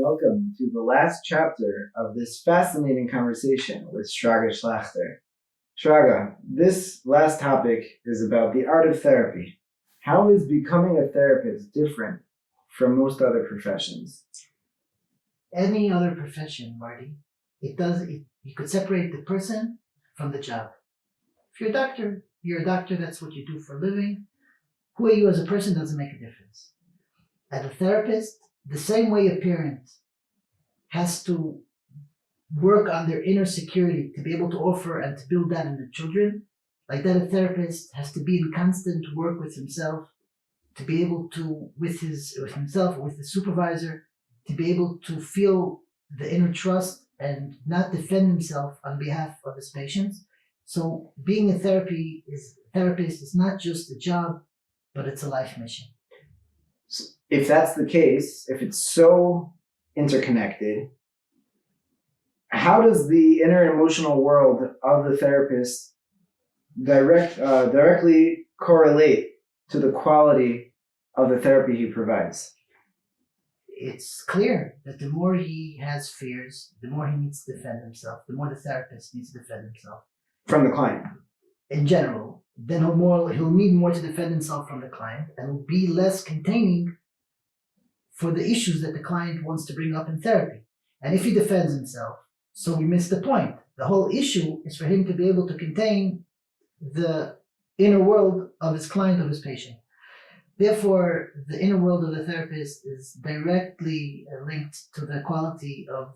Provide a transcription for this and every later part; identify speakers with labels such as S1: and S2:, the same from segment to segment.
S1: welcome to the last chapter of this fascinating conversation with Shraga Schlachter. Shraga, this last topic is about the art of therapy. How is becoming a therapist different from most other professions?
S2: Any other profession, Marty, you could separate the person from the job. If you're a doctor, that's what you do for a living. Who are you as a person doesn't make a difference. As a therapist, the same way a parent has to work on their inner security to be able to offer and to build that in their children, like that a therapist has to be in constant work with himself, to be able to, with himself, with the supervisor, to be able to feel the inner trust and not defend himself on behalf of his patients. So being a therapist is not just a job, but it's a life mission.
S1: If that's the case, if it's so interconnected, how does the inner emotional world of the therapist directly correlate to the quality of the therapy he provides?
S2: It's clear that the more he has fears, the more he needs to defend himself, the more the therapist needs to defend himself.
S1: From the client?
S2: In general, then he'll need more to defend himself from the client, and will be less containing for the issues that the client wants to bring up in therapy. And if he defends himself, so we miss the point. The whole issue is for him to be able to contain the inner world of his client, of his patient. Therefore, the inner world of the therapist is directly linked to the quality of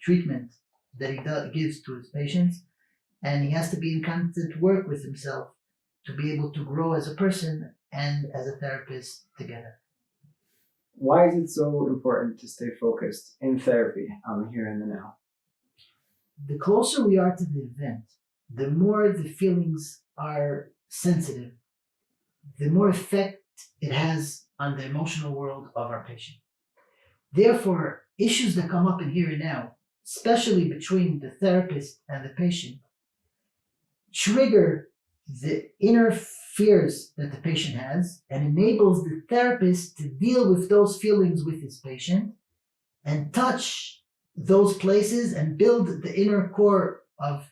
S2: treatment that he gives to his patients. And he has to be in constant work with himself to be able to grow as a person and as a therapist together.
S1: Why is it so important to stay focused in therapy on the here and the now?
S2: The closer we are to the event, the more the feelings are sensitive, the more effect it has on the emotional world of our patient. Therefore, issues that come up in here and now, especially between the therapist and the patient, trigger the inner fears that the patient has and enables the therapist to deal with those feelings with his patient and touch those places and build the inner core of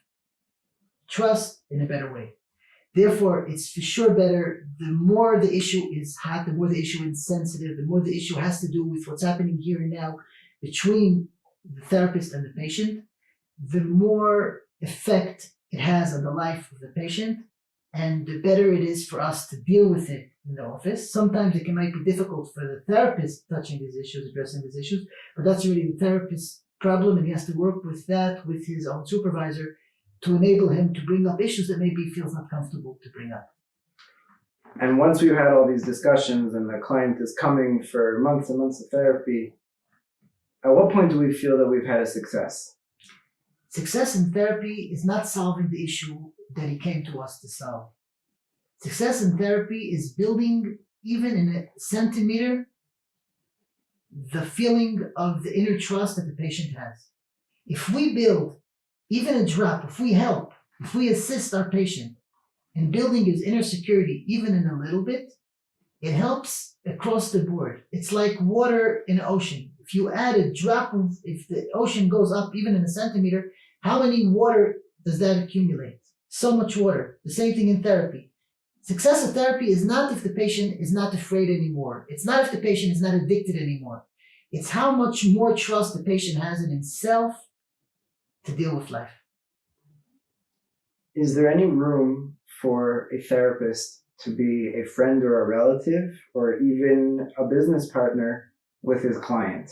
S2: trust in a better way. Therefore, it's for sure better the more the issue is hot, the more the issue is sensitive, the more the issue has to do with what's happening here and now between the therapist and the patient, the more effect it has on the life of the patient, and the better it is for us to deal with it in the office. Sometimes it might be difficult for the therapist touching these issues, addressing these issues, but that's really the therapist's problem, and he has to work with that with his own supervisor to enable him to bring up issues that maybe he feels not comfortable to bring up.
S1: And once we've had all these discussions and the client is coming for months and months of therapy, at what point do we feel that we've had a success?
S2: Success in therapy is not solving the issue that he came to us to solve. Success in therapy is building, even in a centimeter, the feeling of the inner trust that the patient has. If we build even a drop, if we help, if we assist our patient in building his inner security, even in a little bit, it helps across the board. It's like water in an ocean. If you add a drop of, if the ocean goes up even in a centimeter, how many water does that accumulate? So much water. The same thing in therapy. Success of therapy is not if the patient is not afraid anymore. It's not if the patient is not addicted anymore. It's how much more trust the patient has in himself to deal with life.
S1: Is there any room for a therapist to be a friend or a relative or even a business partner with his client?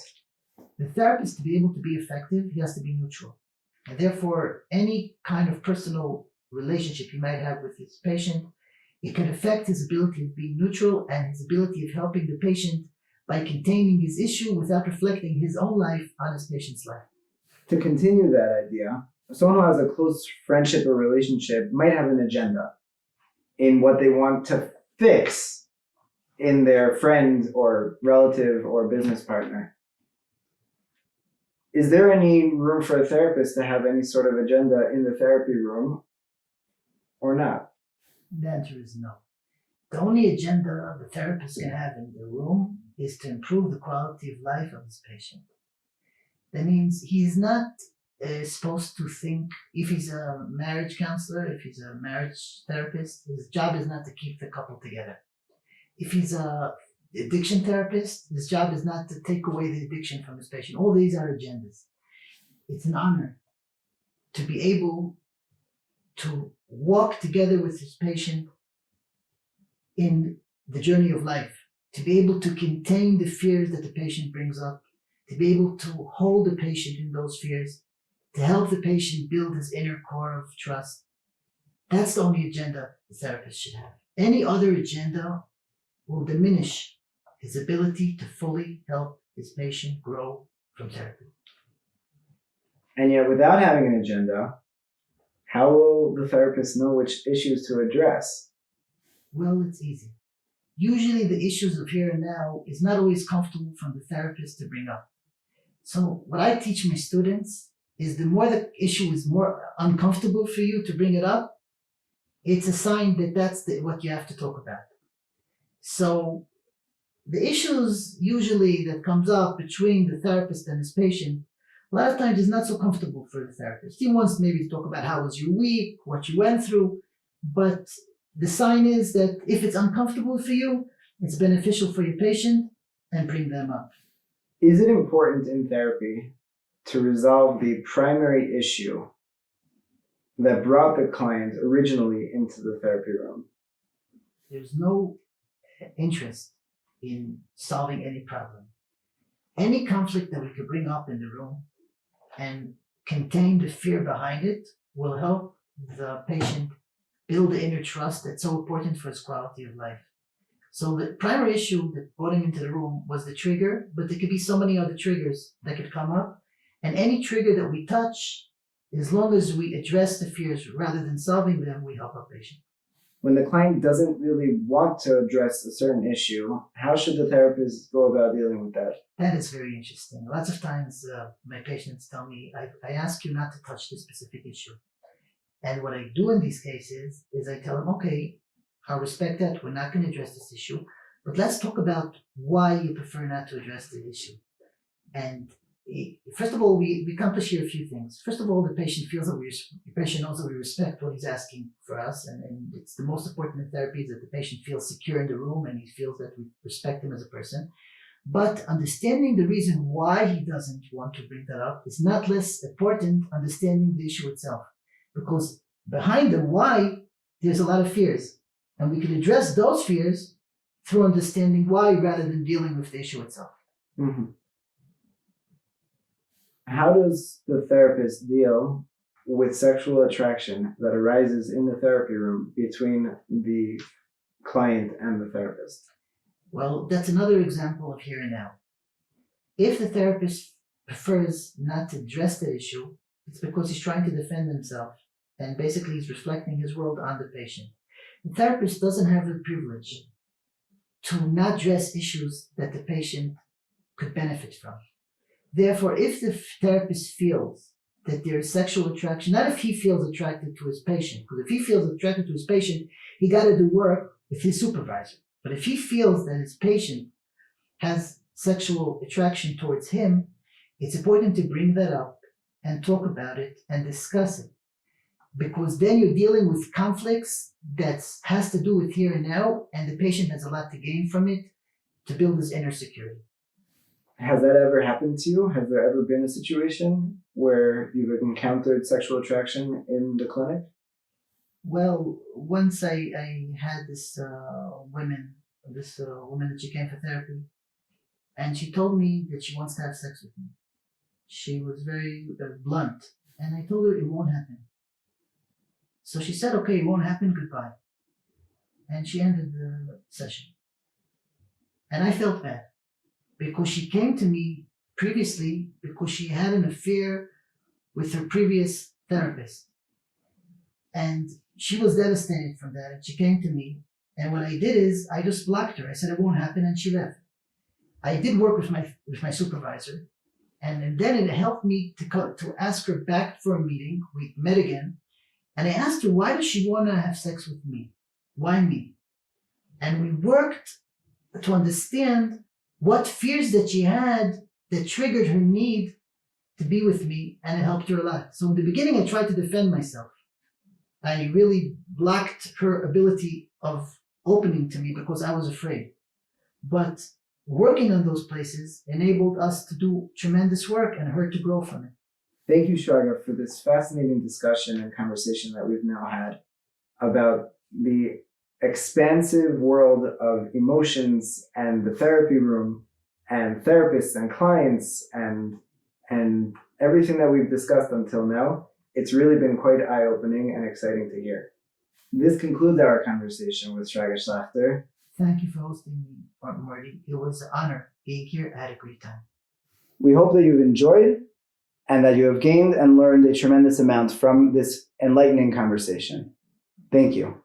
S2: The therapist, to be able to be effective, he has to be neutral. And therefore, any kind of personal relationship he might have with his patient, it can affect his ability of being neutral and his ability of helping the patient by containing his issue without reflecting his own life on his patient's life.
S1: To continue that idea, someone who has a close friendship or relationship might have an agenda in what they want to fix in their friend or relative or business partner. Is there any room for a therapist to have any sort of agenda in the therapy room or not?
S2: The answer is no. The only agenda the therapist can have in the room is to improve the quality of life of his patient. That means he's not supposed to think, if he's a marriage counselor, if he's a marriage therapist, his job is not to keep the couple together. If he's a addiction therapist, his job is not to take away the addiction from his patient. All these are agendas. It's an honor to be able to walk together with his patient in the journey of life, to be able to contain the fears that the patient brings up, to be able to hold the patient in those fears, to help the patient build his inner core of trust. That's the only agenda the therapist should have. Any other agenda will diminish his ability to fully help his patient grow from therapy.
S1: And yet, without having an agenda, how will the therapist know which issues to address?
S2: Well, it's easy. Usually the issues of here and now is not always comfortable for the therapist to bring up. So what I teach my students is the more the issue is more uncomfortable for you to bring it up, it's a sign that that's what you have to talk about. So the issues usually that comes up between the therapist and his patient, a lot of times is not so comfortable for the therapist. He wants maybe to talk about how was your week, what you went through, but the sign is that if it's uncomfortable for you, it's beneficial for your patient, and bring them up.
S1: Is it important in therapy to resolve the primary issue that brought the client originally into the therapy room?
S2: There's no interest in solving any problem. Any conflict that we could bring up in the room and contain the fear behind it will help the patient build the inner trust that's so important for his quality of life. So the primary issue that brought him into the room was the trigger, but there could be so many other triggers that could come up. And any trigger that we touch, as long as we address the fears rather than solving them, we help our patient.
S1: When the client doesn't really want to address a certain issue, how should the therapist go about dealing with that?
S2: That is very interesting. Lots of times my patients tell me, I ask you not to touch this specific issue. And what I do in these cases is I tell them, okay, I'll respect that. We're not going to address this issue, but let's talk about why you prefer not to address the issue. And first of all, we accomplish here a few things. First of all, the patient feels that the patient knows that we respect what he's asking for us, and it's the most important in therapy is that the patient feels secure in the room and he feels that we respect him as a person. But understanding the reason why he doesn't want to bring that up is not less important understanding the issue itself. Because behind the why, there's a lot of fears. And we can address those fears through understanding why rather than dealing with the issue itself.
S1: Mm-hmm. How does the therapist deal with sexual attraction that arises in the therapy room between the client and the therapist?
S2: Well, that's another example of here and now. If the therapist prefers not to address the issue, it's because he's trying to defend himself, and basically he's reflecting his world on the patient. The therapist doesn't have the privilege to not address issues that the patient could benefit from. Therefore, if the therapist feels that there is sexual attraction, not if he feels attracted to his patient, because if he feels attracted to his patient, he got to do work with his supervisor. But if he feels that his patient has sexual attraction towards him, it's important to bring that up and talk about it and discuss it. Because then you're dealing with conflicts that has to do with here and now, and the patient has a lot to gain from it to build his inner security.
S1: Has that ever happened to you? Has there ever been a situation where you've encountered sexual attraction in the clinic?
S2: Well, once I had this woman that she came for therapy, and she told me that she wants to have sex with me. She was very blunt, and I told her it won't happen. So she said, okay, it won't happen, goodbye. And she ended the session. And I felt bad because she came to me previously because she had an affair with her previous therapist. And she was devastated from that. And she came to me. And what I did is I just blocked her. I said it won't happen, and she left. I did work with my supervisor. And then it helped me to ask her back for a meeting. We met again. And I asked her, why does she want to have sex with me? Why me? And we worked to understand what fears that she had that triggered her need to be with me, and it helped her a lot. So in the beginning, I tried to defend myself. I really blocked her ability of opening to me because I was afraid. But working on those places enabled us to do tremendous work and her to grow from it.
S1: Thank you, Shraga, for this fascinating discussion and conversation that we've now had about the expansive world of emotions and the therapy room and therapists and clients and everything that we've discussed until now. It's really been quite eye-opening and exciting to hear. This concludes our conversation with Shraga Schlachter.
S2: Thank you for hosting me, Marty. It was an honor being here. I had a great time.
S3: We hope that you've enjoyed and that you have gained and learned a tremendous amount from this enlightening conversation. Thank you.